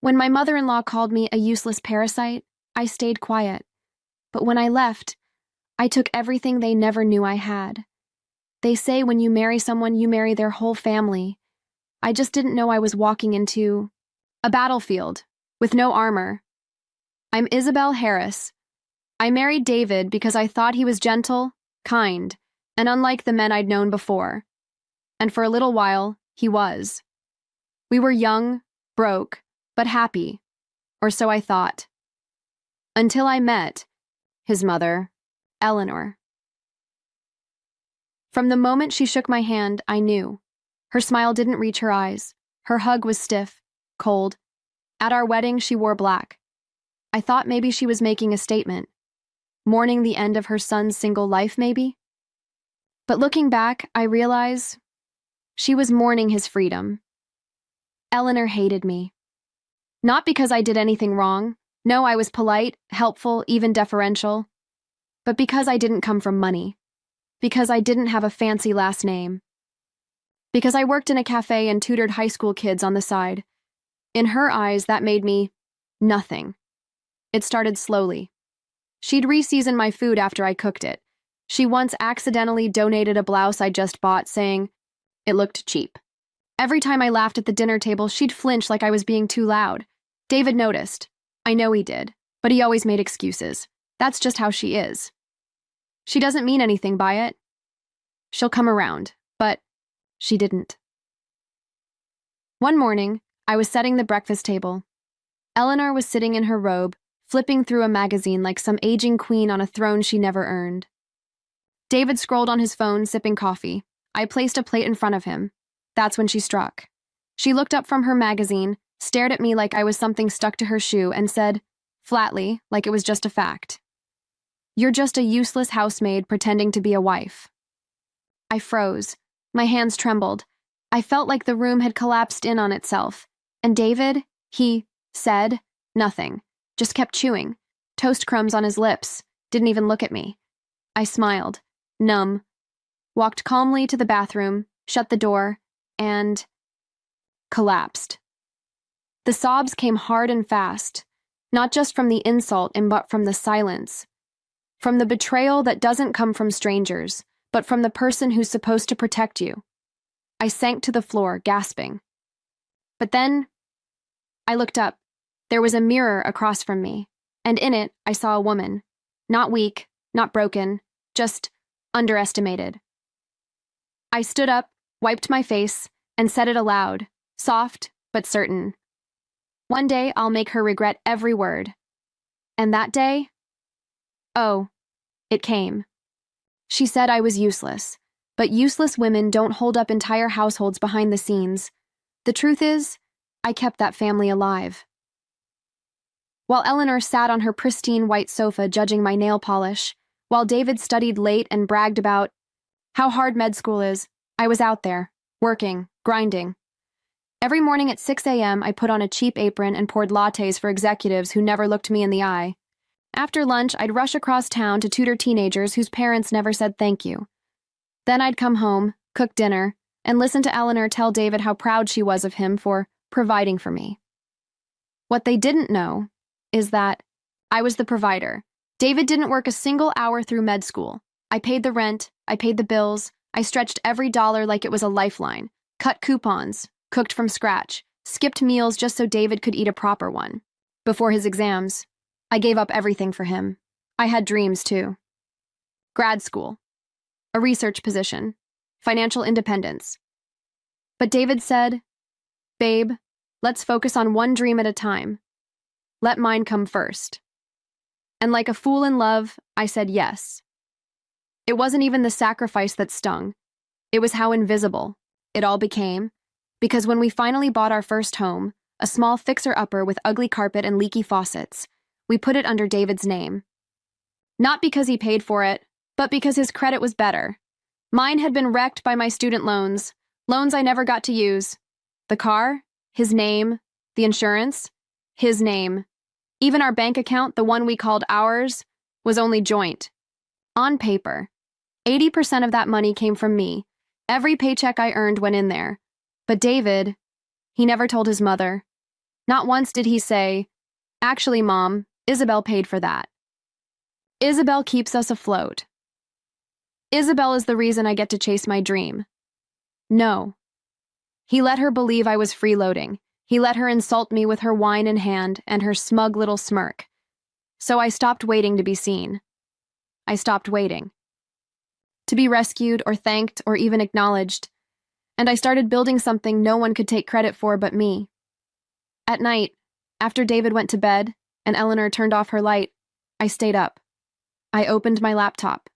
When my mother-in-law called me a useless parasite, I stayed quiet. But when I left, I took everything they never knew I had. They say when you marry someone, you marry their whole family. I just didn't know I was walking into a battlefield with no armor. I'm Isabel Harris. I married David because I thought he was gentle, kind, and unlike the men I'd known before. And for a little while, he was. We were young, broke, but happy, or so I thought. Until I met his mother, Eleanor. From the moment she shook my hand, I knew. Her smile didn't reach her eyes. Her hug was stiff, cold. At our wedding, she wore black. I thought maybe she was making a statement. Mourning the end of her son's single life, maybe? But looking back, I realize she was mourning his freedom. Eleanor hated me. Not because I did anything wrong. No, I was polite, helpful, even deferential. But because I didn't come from money. Because I didn't have a fancy last name. Because I worked in a cafe and tutored high school kids on the side. In her eyes, that made me nothing. It started slowly. She'd re-season my food after I cooked it. She once accidentally donated a blouse I just bought, saying it looked cheap. Every time I laughed at the dinner table, she'd flinch like I was being too loud. David noticed. I know he did, but he always made excuses. That's just how she is. She doesn't mean anything by it. She'll come around, but she didn't. One morning, I was setting the breakfast table. Eleanor was sitting in her robe, flipping through a magazine like some aging queen on a throne she never earned. David scrolled on his phone, sipping coffee. I placed a plate in front of him. That's when she struck. She looked up from her magazine, stared at me like I was something stuck to her shoe, and said, flatly, like it was just a fact, "You're just a useless housemaid pretending to be a wife." I froze. My hands trembled. I felt like the room had collapsed in on itself. And David, he said nothing, just kept chewing, toast crumbs on his lips, didn't even look at me. I smiled, numb, walked calmly to the bathroom, shut the door, and collapsed. The sobs came hard and fast, not just from the insult, but from the silence. From the betrayal that doesn't come from strangers, but from the person who's supposed to protect you. I sank to the floor, gasping. But then, I looked up. There was a mirror across from me, and in it, I saw a woman. Not weak, not broken, just underestimated. I stood up, wiped my face, and said it aloud, soft but certain. One day, I'll make her regret every word. And that day, oh, it came. She said I was useless, but useless women don't hold up entire households behind the scenes. The truth is, I kept that family alive. While Eleanor sat on her pristine white sofa judging my nail polish, while David studied late and bragged about how hard med school is, I was out there, working, grinding. Every morning at 6 a.m., I put on a cheap apron and poured lattes for executives who never looked me in the eye. After lunch, I'd rush across town to tutor teenagers whose parents never said thank you. Then I'd come home, cook dinner, and listen to Eleanor tell David how proud she was of him for providing for me. What they didn't know is that I was the provider. David didn't work a single hour through med school. I paid the rent, I paid the bills, I stretched every dollar like it was a lifeline, cut coupons, cooked from scratch, skipped meals just so David could eat a proper one. Before his exams, I gave up everything for him. I had dreams, too. Grad school, a research position, financial independence. But David said, "Babe, let's focus on one dream at a time. Let mine come first." And like a fool in love, I said yes. It wasn't even the sacrifice that stung. It was how invisible it all became. Because when we finally bought our first home, a small fixer-upper with ugly carpet and leaky faucets, we put it under David's name. Not because he paid for it, but because his credit was better. Mine had been wrecked by my student loans I never got to use. The car, his name, the insurance, his name. Even our bank account, the one we called ours, was only joint. On paper, 80% of that money came from me. Every paycheck I earned went in there. But David, he never told his mother. Not once did he say, "Actually, Mom, Isabel paid for that. Isabel keeps us afloat. Isabel is the reason I get to chase my dream." No. He let her believe I was freeloading. He let her insult me with her wine in hand and her smug little smirk. So I stopped waiting to be seen. I stopped waiting to be rescued or thanked or even acknowledged, and I started building something no one could take credit for but me. At night, after David went to bed and Eleanor turned off her light, I stayed up. I opened my laptop.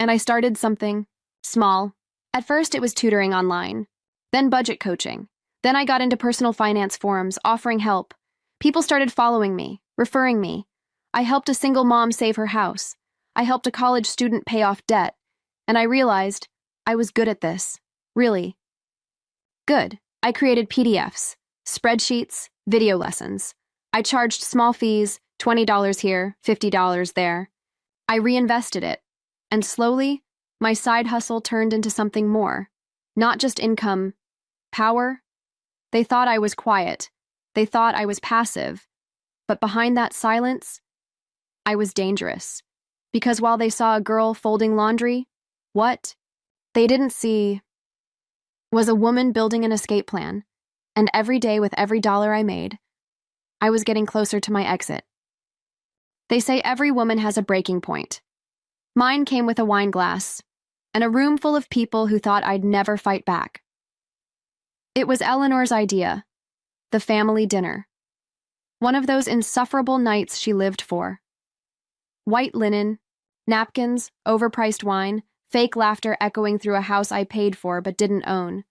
And I started something small. At first, it was tutoring online, then budget coaching. Then I got into personal finance forums, offering help. People started following me, referring me. I helped a single mom save her house. I helped a college student pay off debt. And I realized I was good at this. Really. Good. I created PDFs, spreadsheets, video lessons. I charged small fees, $20 here, $50 there. I reinvested it. And slowly, my side hustle turned into something more. Not just income, power. They thought I was quiet. They thought I was passive. But behind that silence, I was dangerous. Because while they saw a girl folding laundry, what they didn't see was a woman building an escape plan. And every day with every dollar I made, I was getting closer to my exit. They say every woman has a breaking point. Mine came with a wine glass and a room full of people who thought I'd never fight back. It was Eleanor's idea, the family dinner. One of those insufferable nights she lived for. White linen, napkins, overpriced wine, fake laughter echoing through a house I paid for but didn't own.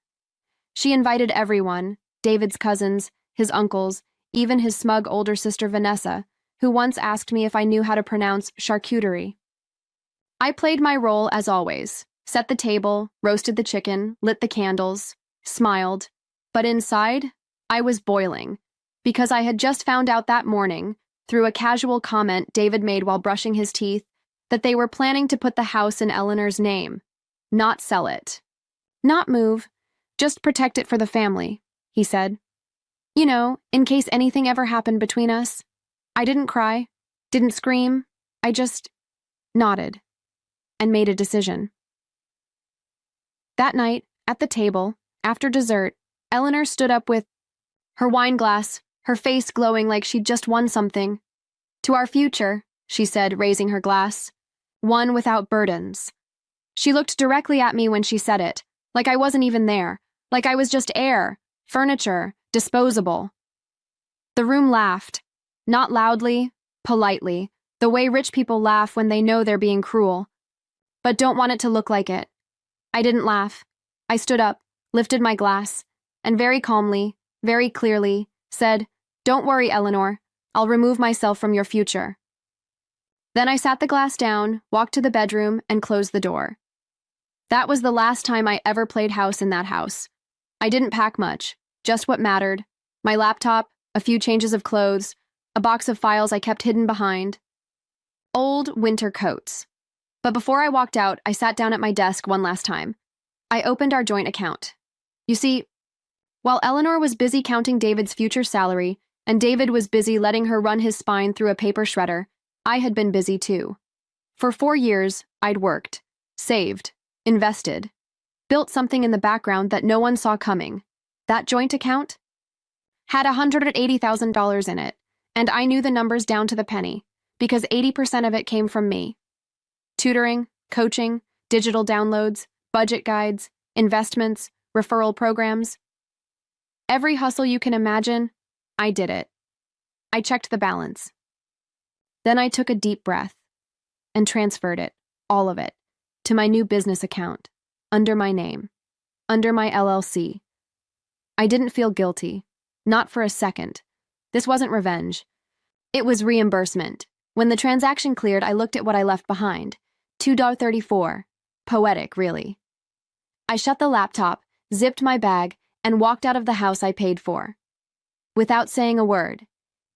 She invited everyone, David's cousins, his uncles, even his smug older sister Vanessa, who once asked me if I knew how to pronounce charcuterie. I played my role as always, set the table, roasted the chicken, lit the candles, smiled. But inside, I was boiling, because I had just found out that morning, through a casual comment David made while brushing his teeth, that they were planning to put the house in Eleanor's name, not sell it. Not move, just protect it for the family, he said. You know, in case anything ever happened between us. I didn't cry, didn't scream, I just nodded and made a decision. That night, at the table, after dessert, Eleanor stood up with her wine glass, her face glowing like she'd just won something. "To our future," she said, raising her glass. "One without burdens." She looked directly at me when she said it, like I wasn't even there, like I was just air, furniture, disposable. The room laughed, not loudly, politely, the way rich people laugh when they know they're being cruel, but don't want it to look like it. I didn't laugh. I stood up, lifted my glass, and very calmly, very clearly, said, "Don't worry, Eleanor. I'll remove myself from your future." Then I sat the glass down, walked to the bedroom, and closed the door. That was the last time I ever played house in that house. I didn't pack much, just what mattered. My laptop, a few changes of clothes, a box of files I kept hidden behind. Old winter coats. But before I walked out, I sat down at my desk one last time. I opened our joint account. You see, while Eleanor was busy counting David's future salary, and David was busy letting her run his spine through a paper shredder, I had been busy too. For 4 years, I'd worked, saved, invested, built something in the background that no one saw coming. That joint account had $180,000 in it, and I knew the numbers down to the penny, because 80% of it came from me. Tutoring, coaching, digital downloads, budget guides, investments, referral programs. Every hustle you can imagine, I did it. I checked the balance. Then I took a deep breath and transferred it, all of it, to my new business account, under my name, under my LLC. I didn't feel guilty, not for a second. This wasn't revenge. It was reimbursement. When the transaction cleared, I looked at what I left behind. $2.34. Poetic, really. I shut the laptop, zipped my bag, and walked out of the house I paid for. Without saying a word,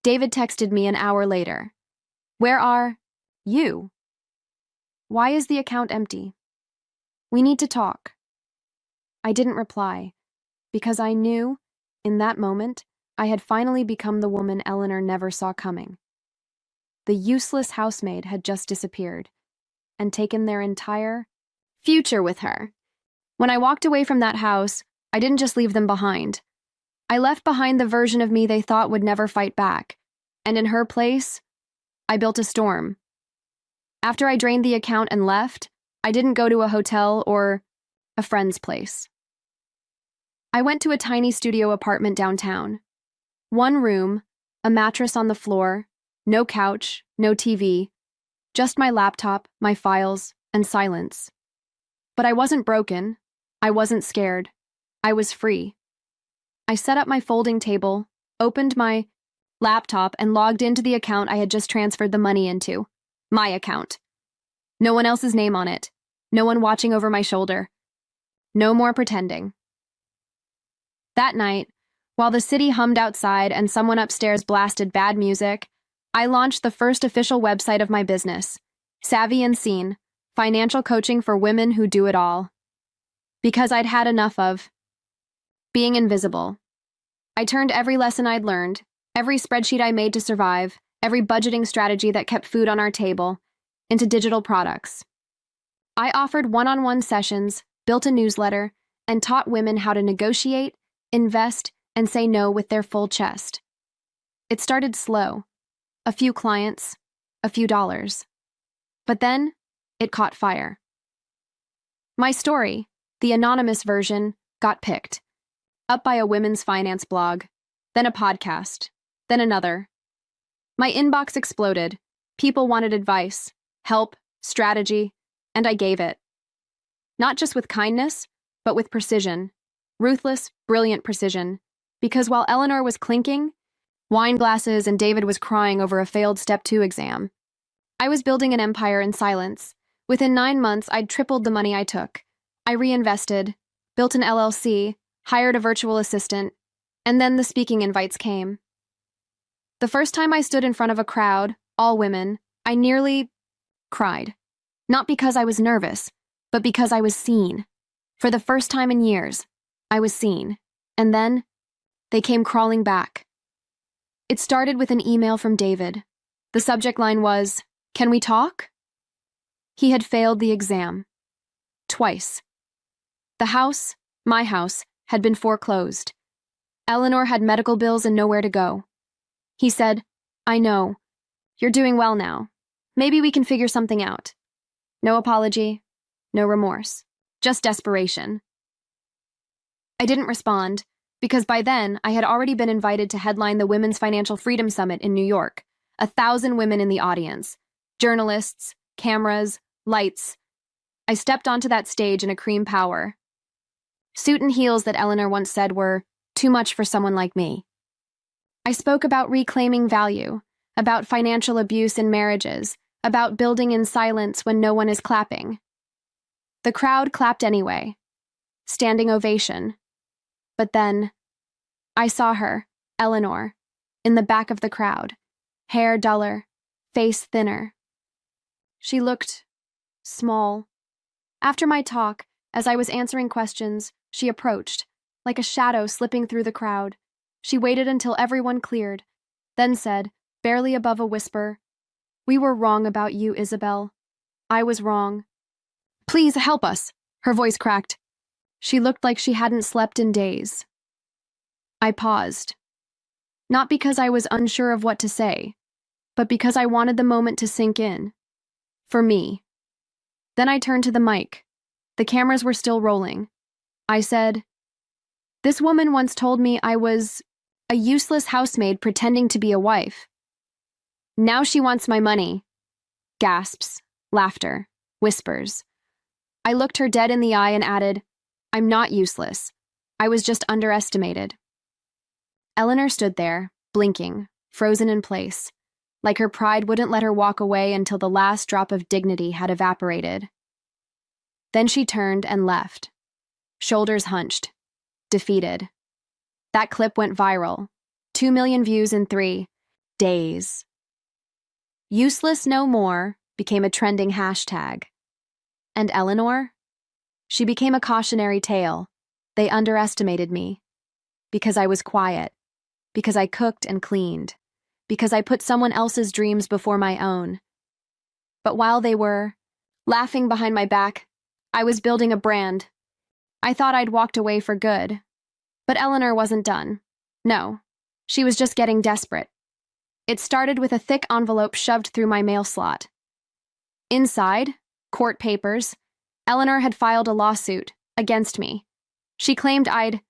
David texted me an hour later. "Where are you? Why is the account empty? We need to talk." I didn't reply, because I knew, in that moment, I had finally become the woman Eleanor never saw coming. The useless housemaid had just disappeared and taken their entire future with her. When I walked away from that house, I didn't just leave them behind. I left behind the version of me they thought would never fight back, and in her place, I built a storm. After I drained the account and left, I didn't go to a hotel or a friend's place. I went to a tiny studio apartment downtown. One room, a mattress on the floor, no couch, no TV, just my laptop, my files, and silence. But I wasn't broken. I wasn't scared. I was free. I set up my folding table, opened my laptop, and logged into the account I had just transferred the money into. My account. No one else's name on it. No one watching over my shoulder. No more pretending. That night, while the city hummed outside and someone upstairs blasted bad music, I launched the first official website of my business, Savvy and Seen, financial coaching for women who do it all. Because I'd had enough of being invisible. I turned every lesson I'd learned, every spreadsheet I made to survive, every budgeting strategy that kept food on our table, into digital products. I offered one-on-one sessions, built a newsletter, and taught women how to negotiate, invest, and say no with their full chest. It started slow. A few clients, a few dollars. But then, it caught fire. My story, the anonymous version, got picked. Up by a women's finance blog, then a podcast, then another. My inbox exploded. People wanted advice, help, strategy, and I gave it. Not just with kindness, but with precision. Ruthless, brilliant precision. Because while Eleanor was clinking wine glasses and David was crying over a failed Step 2 exam, I was building an empire in silence. Within 9 months, I'd tripled the money I took. I reinvested, built an LLC, hired a virtual assistant, and then the speaking invites came. The first time I stood in front of a crowd, all women, I nearly cried. Not because I was nervous, but because I was seen. For the first time in years, I was seen. And then, they came crawling back. It started with an email from David. The subject line was, "Can we talk?" He had failed the exam. Twice. The house, my house, had been foreclosed. Eleanor had medical bills and nowhere to go. He said, "I know. You're doing well now. Maybe we can figure something out." No apology, no remorse, just desperation. I didn't respond, because by then I had already been invited to headline the Women's Financial Freedom Summit in New York. 1,000 women in the audience. Journalists, cameras, lights. I stepped onto that stage in a cream power. Suit and heels that Eleanor once said were too much for someone like me. I spoke about reclaiming value, about financial abuse in marriages, about building in silence when no one is clapping. The crowd clapped anyway. Standing ovation. But then, I saw her, Eleanor, in the back of the crowd, hair duller, face thinner. She looked small. After my talk, as I was answering questions, she approached, like a shadow slipping through the crowd. She waited until everyone cleared, then said, barely above a whisper, "We were wrong about you, Isabel. I was wrong. Please help us," her voice cracked. She looked like she hadn't slept in days. I paused. Not because I was unsure of what to say, but because I wanted the moment to sink in. For me. Then I turned to the mic. The cameras were still rolling. I said, "This woman once told me I was a useless housemaid pretending to be a wife. Now she wants my money." Gasps, laughter, whispers. I looked her dead in the eye and added, "I'm not useless. I was just underestimated." Eleanor stood there, blinking, frozen in place, like her pride wouldn't let her walk away until the last drop of dignity had evaporated. Then she turned and left, shoulders hunched, defeated. That clip went viral. 2 million views in 3 days. Useless no more became a trending hashtag. And Eleanor? She became a cautionary tale. They underestimated me. Because I was quiet. because I cooked and cleaned, because I put someone else's dreams before my own. But while they were laughing behind my back, I was building a brand. I thought I'd walked away for good. But Eleanor wasn't done. No, she was just getting desperate. It started with a thick envelope shoved through my mail slot. Inside, court papers, Eleanor had filed a lawsuit against me. She claimed I'd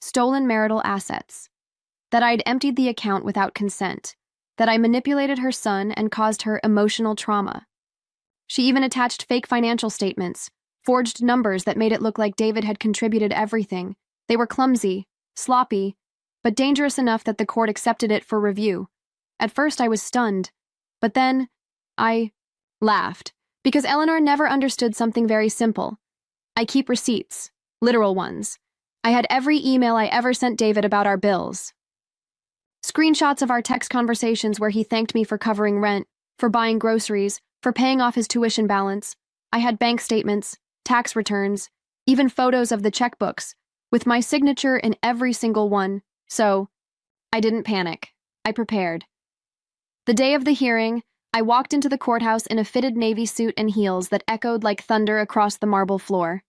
stolen marital assets, that I'd emptied the account without consent, that I manipulated her son and caused her emotional trauma. She even attached fake financial statements, forged numbers that made it look like David had contributed everything. They were clumsy, sloppy, but dangerous enough that the court accepted it for review. At first I was stunned, but then I laughed, because Eleanor never understood something very simple. I keep receipts, literal ones. I had every email I ever sent David about our bills. Screenshots of our text conversations where he thanked me for covering rent, for buying groceries, for paying off his tuition balance. I had bank statements, tax returns, even photos of the checkbooks, with my signature in every single one. So, I didn't panic. I prepared. The day of the hearing, I walked into the courthouse in a fitted navy suit and heels that echoed like thunder across the marble floor.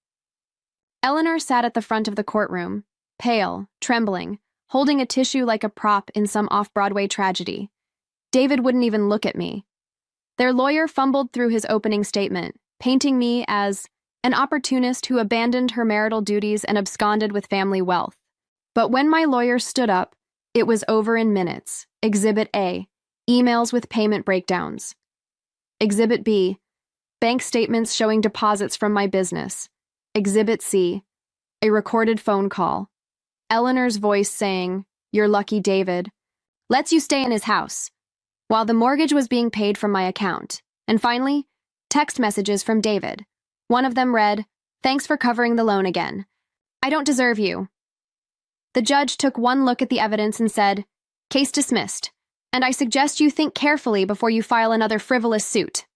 Eleanor sat at the front of the courtroom, pale, trembling, holding a tissue like a prop in some off-Broadway tragedy. David wouldn't even look at me. Their lawyer fumbled through his opening statement, painting me as an opportunist who abandoned her marital duties and absconded with family wealth. But when my lawyer stood up, it was over in minutes. Exhibit A, emails with payment breakdowns. Exhibit B, bank statements showing deposits from my business. Exhibit C, a recorded phone call. Eleanor's voice saying, "You're lucky, David," lets you stay in his house, while the mortgage was being paid from my account. And finally, text messages from David. One of them read, "Thanks for covering the loan again. I don't deserve you." The judge took one look at the evidence and said, "Case dismissed, and I suggest you think carefully before you file another frivolous suit."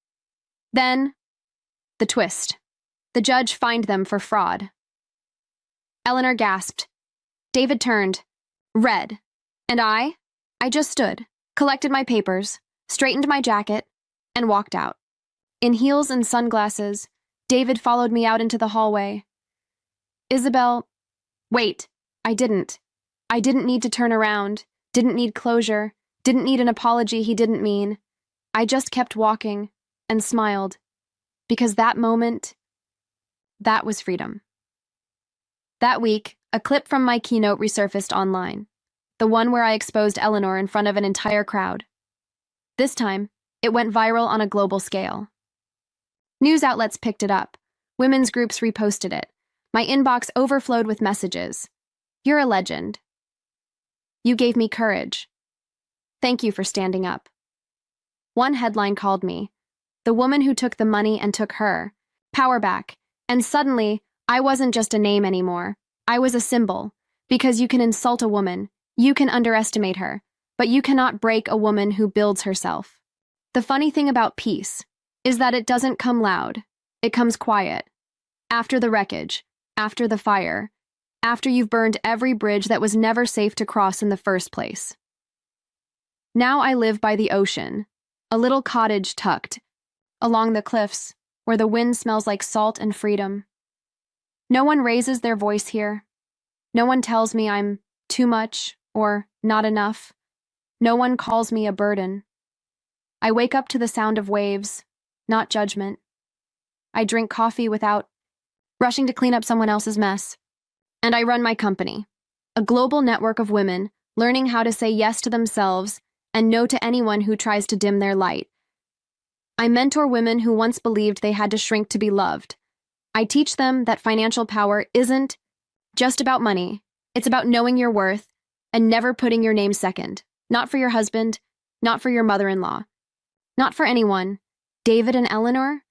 Then, the twist. The judge fined them for fraud. Eleanor gasped. David turned, red, and I just stood, collected my papers, straightened my jacket, and walked out. In heels and sunglasses, David followed me out into the hallway. Isabel, wait, I didn't. I didn't need to turn around, didn't need closure, didn't need an apology he didn't mean. I just kept walking and smiled, because that moment, that was freedom. That week, a clip from my keynote resurfaced online, the one where I exposed Eleanor in front of an entire crowd. This time, it went viral on a global scale. News outlets picked it up. Women's groups reposted it. My inbox overflowed with messages. "You're a legend. You gave me courage. Thank you for standing up." One headline called me, "The woman who took the money and took her. Power back." And suddenly, I wasn't just a name anymore. I was a symbol. Because you can insult a woman, you can underestimate her, but you cannot break a woman who builds herself. The funny thing about peace is that it doesn't come loud. It comes quiet. After the wreckage, after the fire, after you've burned every bridge that was never safe to cross in the first place. Now I live by the ocean, a little cottage tucked along the cliffs where the wind smells like salt and freedom. No one raises their voice here. No one tells me I'm too much or not enough. No one calls me a burden. I wake up to the sound of waves, not judgment. I drink coffee without rushing to clean up someone else's mess. And I run my company, a global network of women learning how to say yes to themselves and no to anyone who tries to dim their light. I mentor women who once believed they had to shrink to be loved. I teach them that financial power isn't just about money. It's about knowing your worth and never putting your name second. Not for your husband, not for your mother-in-law, not for anyone. David and Eleanor?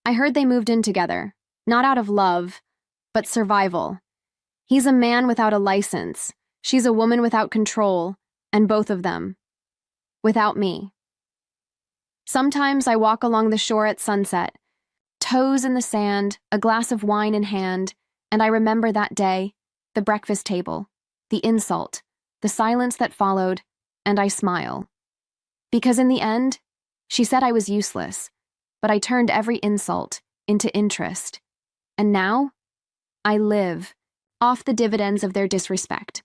I heard they moved in together, not out of love, but survival. He's a man without a license. She's a woman without control, and both of them without me. Sometimes I walk along the shore at sunset, toes in the sand, a glass of wine in hand, and I remember that day, the breakfast table, the insult, the silence that followed, and I smile. Because in the end, she said I was useless, but I turned every insult into interest. And now, I live off the dividends of their disrespect.